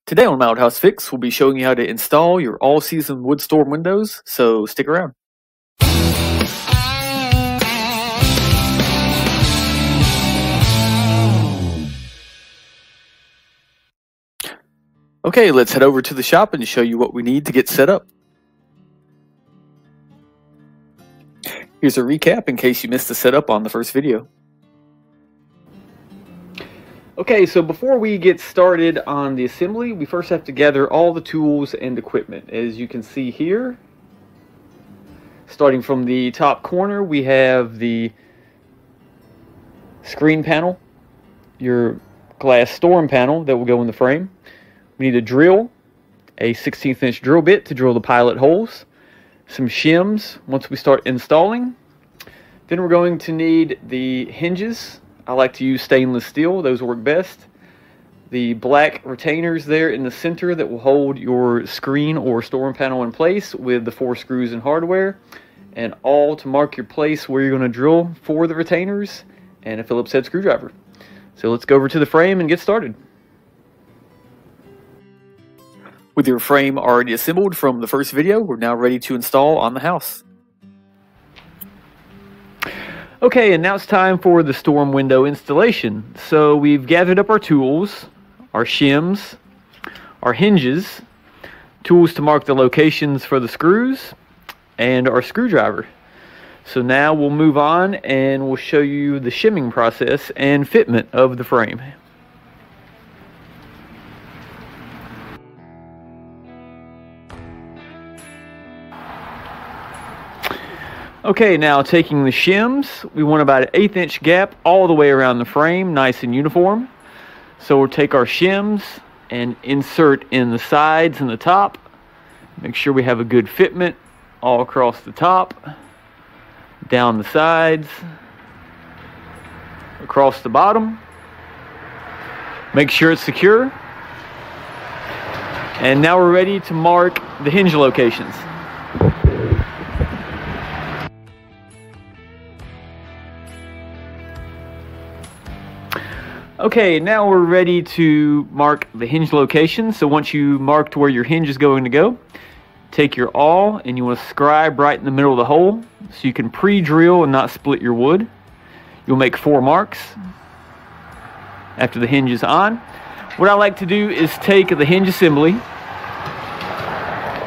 Today on Mild House Fix, we'll be showing you how to install your all-season wood storm windows, so stick around. Okay, let's head over to the shop and show you what we need to get set up. Here's a recap in case you missed the setup on the first video. Okay, so before we get started on the assembly, we first have to gather all the tools and equipment. As you can see here, starting from the top corner, we have the screen panel, your glass storm panel that will go in the frame. We need a drill, a 16th inch drill bit to drill the pilot holes, some shims once we start installing. Then we're going to need the hinges. I like to use stainless steel, those work best. The black retainers there in the center that will hold your screen or storm panel in place with the 4 screws and hardware, and all to mark your place where you're going to drill for the retainers, and a Phillips head screwdriver. So let's go over to the frame and get started. With your frame already assembled from the first video, we're now ready to install on the house. Okay, and now it's time for the storm window installation. So we've gathered up our tools, our shims, our hinges, tools to mark the locations for the screws, and our screwdriver. So now we'll move on and we'll show you the shimming process and fitment of the frame. Okay, now taking the shims, we want about an 1/8 inch gap all the way around the frame, nice and uniform. So we'll take our shims and insert in the sides and the top. Make sure we have a good fitment all across the top, down the sides, across the bottom. Make sure it's secure. And now we're ready to mark the hinge locations. Okay, now we're ready to mark the hinge location. So once you marked where your hinge is going to go, take your awl and you want to scribe right in the middle of the hole so you can pre-drill and not split your wood. You'll make 4 marks after the hinge is on. What I like to do is take the hinge assembly,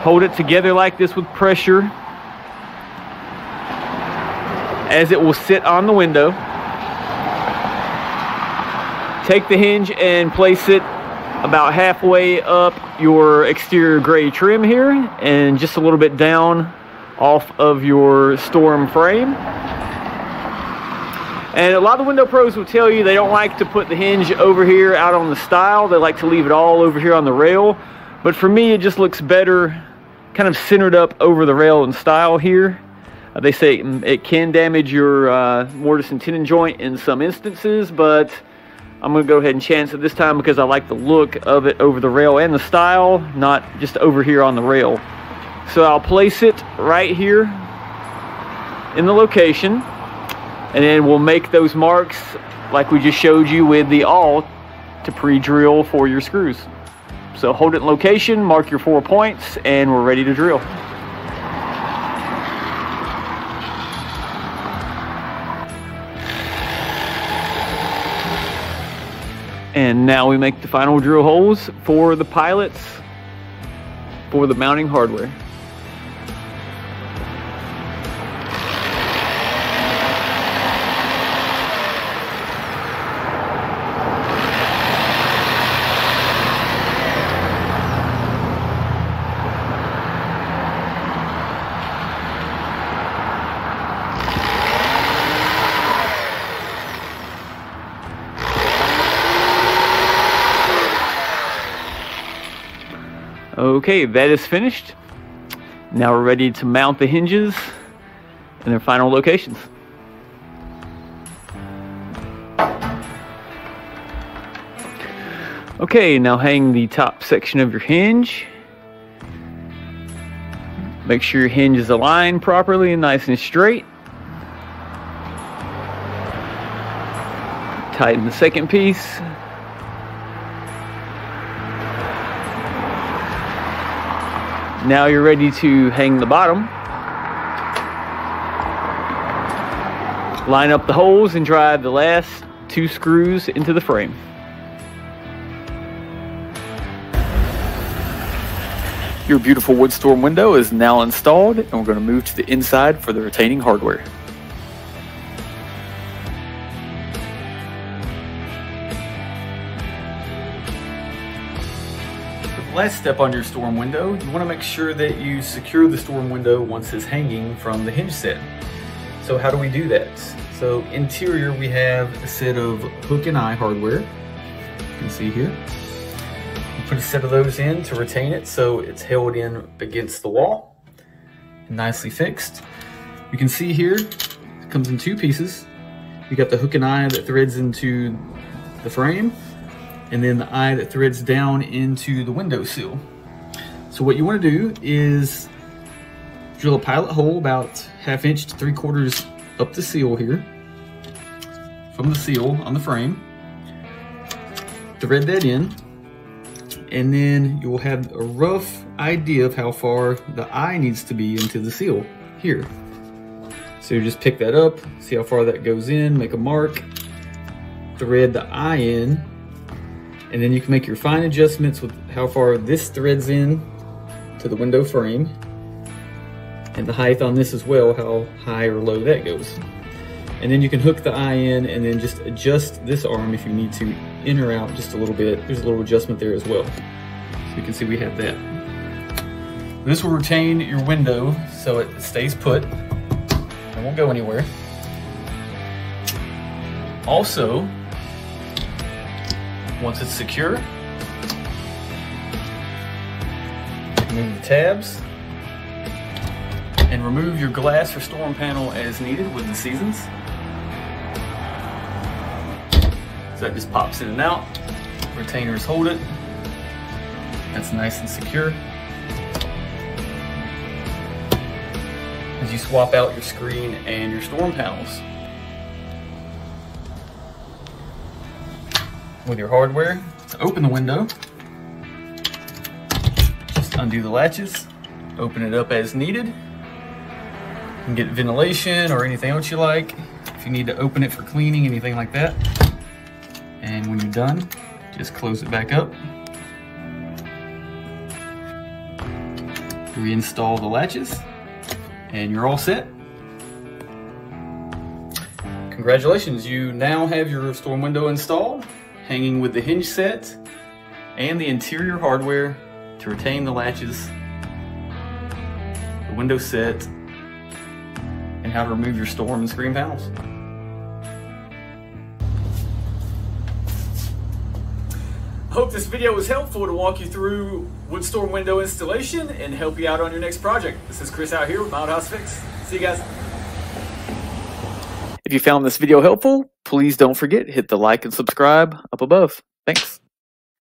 hold it together like this with pressure as it will sit on the window. Take the hinge and place it about halfway up your exterior gray trim here and just a little bit down off of your storm frame. And a lot of window pros will tell you they don't like to put the hinge over here out on the stile. They like to leave it all over here on the rail. But for me, it just looks better kind of centered up over the rail and stile here. They say it can damage your mortise and tenon joint in some instances, but I'm going to go ahead and chance it this time because I like the look of it over the rail and the style, not just over here on the rail. So I'll place it right here in the location, and then we'll make those marks like we just showed you with the awl to pre-drill for your screws. So hold it in location, mark your 4 points, and we're ready to drill. And now we make the final drill holes for the pilots for the mounting hardware. Okay, that is finished. Now we're ready to mount the hinges in their final locations. Okay, now hang the top section of your hinge. Make sure your hinge is aligned properly and nice and straight. Tighten the second piece. Now you're ready to hang the bottom. Line up the holes and drive the last 2 screws into the frame. Your beautiful wood storm window is now installed, and we're going to move to the inside for the retaining hardware. Last step on your storm window, you want to make sure that you secure the storm window once it's hanging from the hinge set. So how do we do that? So interior, we have a set of hook and eye hardware. You can see here. You put a set of those in to retain it so it's held in against the wall and nicely fixed. You can see here, it comes in 2 pieces. You got the hook and eye that threads into the frame, and then the eye that threads down into the window sill. So what you want to do is drill a pilot hole about 1/2 inch to 3/4 up the seal here, from the seal on the frame. Thread that in, and then you will have a rough idea of how far the eye needs to be into the seal here. So you just pick that up, see how far that goes in, make a mark, thread the eye in, and then you can make your fine adjustments with how far this threads in to the window frame, and the height on this as well, how high or low that goes. And then you can hook the eye in and then just adjust this arm if you need to in or out just a little bit. There's a little adjustment there as well. So you can see we have that. This will retain your window so it stays put. It won't go anywhere. Also, once it's secure, remove the tabs and remove your glass or storm panel as needed with the seasons. So that just pops in and out. Retainers hold it. That's nice and secure. As you swap out your screen and your storm panels. With your hardware, to open the window, just undo the latches, open it up as needed. You can get ventilation or anything else you like. If you need to open it for cleaning, anything like that. And when you're done, just close it back up. Reinstall the latches, and you're all set. Congratulations, you now have your storm window installed, hanging with the hinge set and the interior hardware to retain the latches, the window set, and how to remove your storm and screen panels. I hope this video was helpful to walk you through wood storm window installation and help you out on your next project. This is Chris out here with My Old House Fix. See you guys. If you found this video helpful, please don't forget, hit the like and subscribe up above. Thanks.